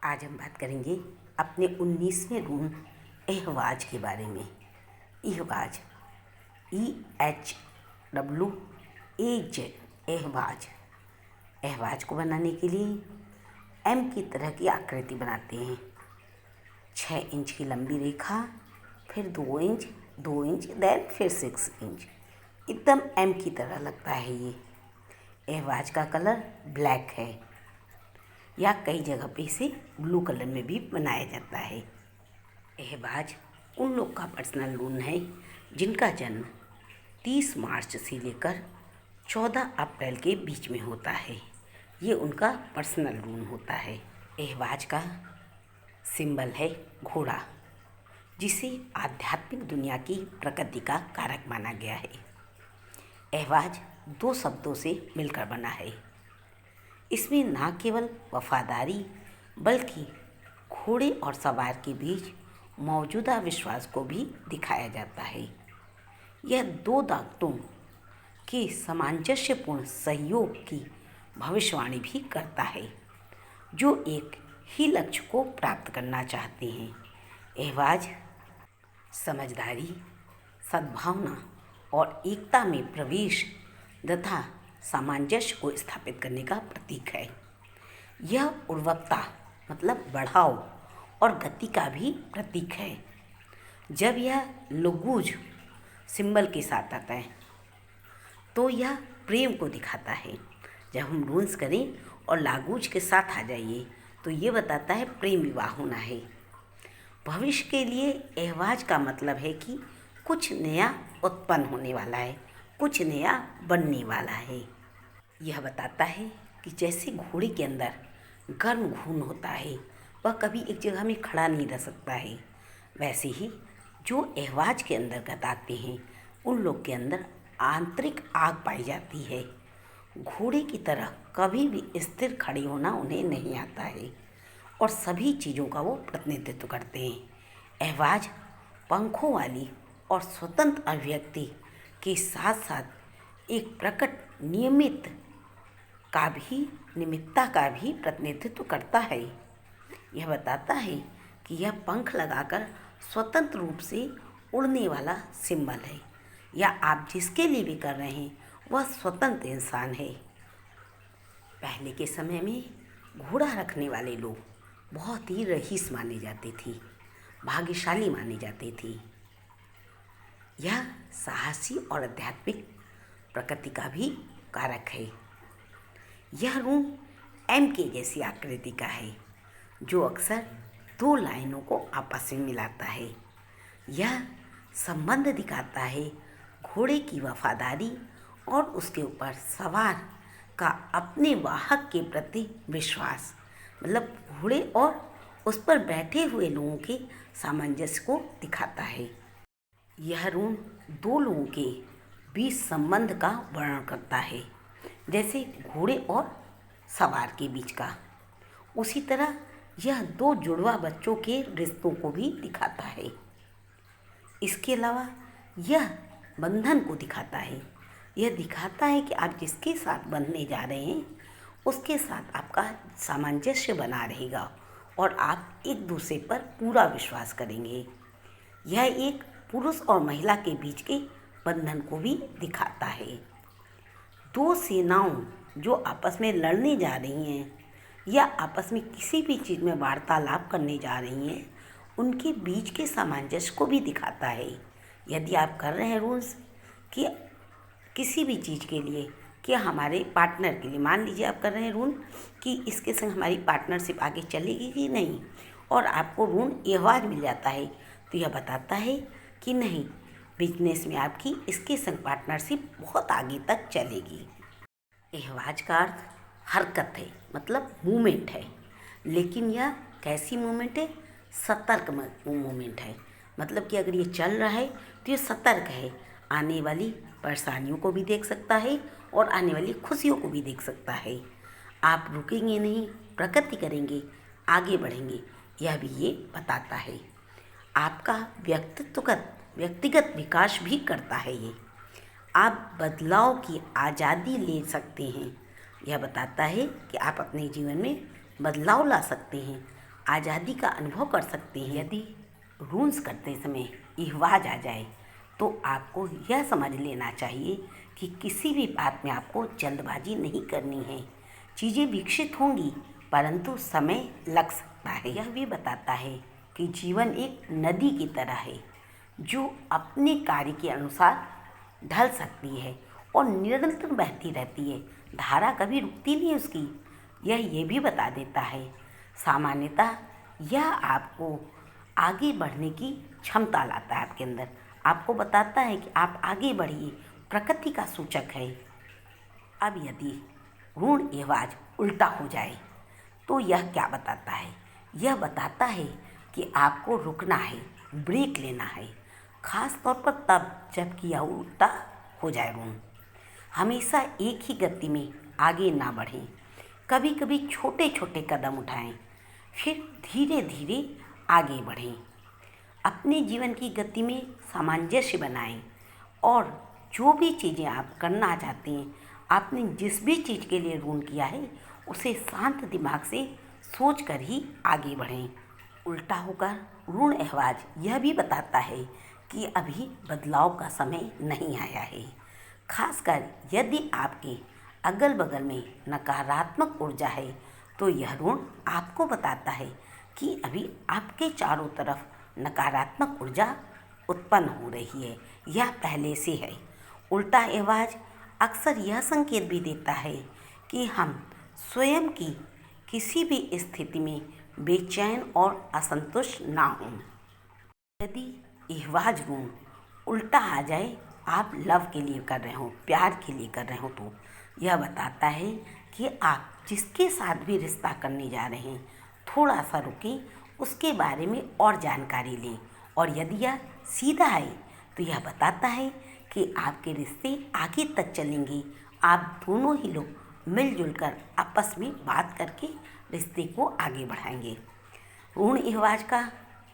आज हम बात करेंगे अपने 19वें रून एहवाज के बारे में। एहवाज EHWAZ एहवाज। एहवाज को बनाने के लिए एम की तरह की आकृति बनाते हैं। 6 इंच की लंबी रेखा, फिर 2 इंच, 2 इंच, देन फिर 6 इंच। एकदम एम की तरह लगता है ये। एहवाज का कलर ब्लैक है या कई जगह पे इसे ब्लू कलर में भी बनाया जाता है। एहवाज उन लोग का पर्सनल रून है जिनका जन्म 30 मार्च से लेकर 14 अप्रैल के बीच में होता है। ये उनका पर्सनल रून होता है। एहवाज का सिंबल है घोड़ा, जिसे आध्यात्मिक दुनिया की प्रकृति का कारक माना गया है। एहवाज 2 शब्दों से मिलकर बना है। इसमें न केवल वफादारी बल्कि घोड़े और सवार के बीच मौजूदा विश्वास को भी दिखाया जाता है। यह 2 ताकतों के सामंजस्यपूर्ण सहयोग की भविष्यवाणी भी करता है, जो एक ही लक्ष्य को प्राप्त करना चाहते हैं। एहवाज समझदारी, सद्भावना और एकता में प्रवेश तथा सामंजस्य को स्थापित करने का प्रतीक है। यह उर्वरकता मतलब बढ़ाव और गति का भी प्रतीक है। जब यह लघुज सिंबल के साथ आता है तो यह प्रेम को दिखाता है। जब हम रूंस करें और लागूज के साथ आ जाइए तो ये बताता है प्रेम विवाह होना है। भविष्य के लिए एहवाज का मतलब है कि कुछ नया उत्पन्न होने वाला है, कुछ नया बनने वाला है। यह बताता है कि जैसे घोड़े के अंदर गर्म खून होता है, वह कभी एक जगह में खड़ा नहीं रह सकता है, वैसे ही जो एहवाज के अंतर्गत आते हैं उन लोग के अंदर आंतरिक आग पाई जाती है। घोड़े की तरह कभी भी स्थिर खड़े होना उन्हें नहीं आता है और सभी चीज़ों का वो प्रतिनिधित्व करते हैं। एहवाज पंखों वाली और स्वतंत्र अभिव्यक्ति के साथ साथ एक प्रकट निमित्ता का भी प्रतिनिधित्व करता है। यह बताता है कि यह पंख लगाकर स्वतंत्र रूप से उड़ने वाला सिंबल है, या आप जिसके लिए भी कर रहे हैं वह स्वतंत्र इंसान है। पहले के समय में घोड़ा रखने वाले लोग बहुत ही रईस माने जाते थे, भाग्यशाली माने जाते थे। यह साहसी और आध्यात्मिक प्रकृति का भी कारक है। यह रून एम के जैसी आकृति का है, जो अक्सर 2 लाइनों को आपस में मिलाता है। यह संबंध दिखाता है घोड़े की वफादारी और उसके ऊपर सवार का अपने वाहक के प्रति विश्वास, मतलब घोड़े और उस पर बैठे हुए लोगों के सामंजस्य को दिखाता है। यह रून 2 लोगों के बीच संबंध का वर्णन करता है, जैसे घोड़े और सवार के बीच का। उसी तरह यह 2 जुड़वा बच्चों के रिश्तों को भी दिखाता है। इसके अलावा यह बंधन को दिखाता है। यह दिखाता है कि आप जिसके साथ बंधने जा रहे हैं उसके साथ आपका सामंजस्य बना रहेगा और आप एक दूसरे पर पूरा विश्वास करेंगे। यह एक पुरुष और महिला के बीच के बंधन को भी दिखाता है। 2 सेनाओं जो आपस में लड़ने जा रही हैं या आपस में किसी भी चीज़ में वार्तालाप करने जा रही हैं, उनके बीच के सामंजस्य को भी दिखाता है। यदि आप कर रहे हैं रूल्स कि किसी भी चीज़ के लिए, कि हमारे पार्टनर के लिए, मान लीजिए आप कर रहे हैं रून कि इसके संग हमारी पार्टनरशिप आगे चलेगी कि नहीं, और आपको रून एहवाज मिल जाता है, तो यह बताता है कि नहीं, बिजनेस में आपकी इसके संग पार्टनरशिप बहुत आगे तक चलेगी। एहवाज का अर्थ हरकत है, मतलब मूवमेंट है, लेकिन यह कैसी मूवमेंट है? सतर्क मूवमेंट है। मतलब कि अगर ये चल रहा है तो ये सतर्क है, आने वाली परेशानियों को भी देख सकता है और आने वाली खुशियों को भी देख सकता है। आप रुकेंगे नहीं, प्रगति करेंगे, आगे बढ़ेंगे, यह भी ये बताता है। आपका व्यक्तिगत विकास भी करता है ये। आप बदलाव की आज़ादी ले सकते हैं। यह बताता है कि आप अपने जीवन में बदलाव ला सकते हैं, आज़ादी का अनुभव कर सकते हैं। यदि रूंस करते समय इहवाज आ जाए तो आपको यह समझ लेना चाहिए कि किसी भी बात में आपको जल्दबाजी नहीं करनी है। चीज़ें विकसित होंगी परंतु समय लग सकता है। यह भी बताता है कि जीवन एक नदी की तरह है जो अपने कार्य के अनुसार ढल सकती है और निरंतर बहती रहती है। धारा कभी रुकती नहीं उसकी। यह ये भी बता देता है सामान्यतः यह आपको आगे बढ़ने की क्षमता लाता है आपके अंदर। आपको बताता है कि आप आगे बढ़िए, प्रकृति का सूचक है। अब यदि ऋण एवज उल्टा हो जाए तो यह क्या बताता है? यह बताता है कि आपको रुकना है, ब्रेक लेना है, खास तौर पर तब जबकि यह उल्टा हो जाए ऋण। हमेशा एक ही गति में आगे ना बढ़ें, कभी कभी छोटे छोटे कदम उठाएं, फिर धीरे धीरे आगे बढ़ें। अपने जीवन की गति में सामंजस्य बनाएं और जो भी चीज़ें आप करना चाहते हैं, आपने जिस भी चीज़ के लिए ऋण किया है उसे शांत दिमाग से सोच कर ही आगे बढ़ें। उल्टा होकर ऋण एहवाज यह भी बताता है कि अभी बदलाव का समय नहीं आया है। खासकर यदि आपके अगल बगल में नकारात्मक ऊर्जा है तो यह ऋण आपको बताता है कि अभी आपके चारों तरफ नकारात्मक ऊर्जा उत्पन्न हो रही है या पहले से है। उल्टा एहवाज अक्सर यह संकेत भी देता है कि हम स्वयं की किसी भी स्थिति में बेचैन और असंतुष्ट ना हों। यदि एहवाज ऋण उल्टा आ जाए, आप लव के लिए कर रहे हो, प्यार के लिए कर रहे हो, तो यह बताता है कि आप जिसके साथ भी रिश्ता करने जा रहे हैं थोड़ा सा रुकें, उसके बारे में और जानकारी लें। और यदि यह सीधा है तो यह बताता है कि आपके रिश्ते आगे तक चलेंगे। आप दोनों ही लोग मिलजुल कर आपस में बात करके रिश्ते को आगे बढ़ाएंगे। ऋण एहवाज का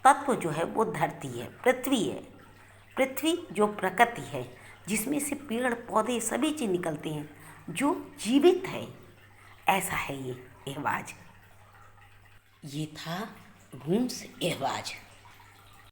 तत्व जो है वो धरती है, पृथ्वी है। पृथ्वी जो प्रकृति है जिसमें से पेड़ पौधे सभी चीज़ निकलते हैं, जो जीवित है, ऐसा है ये एहवाज। ये था ऋण एहवाज।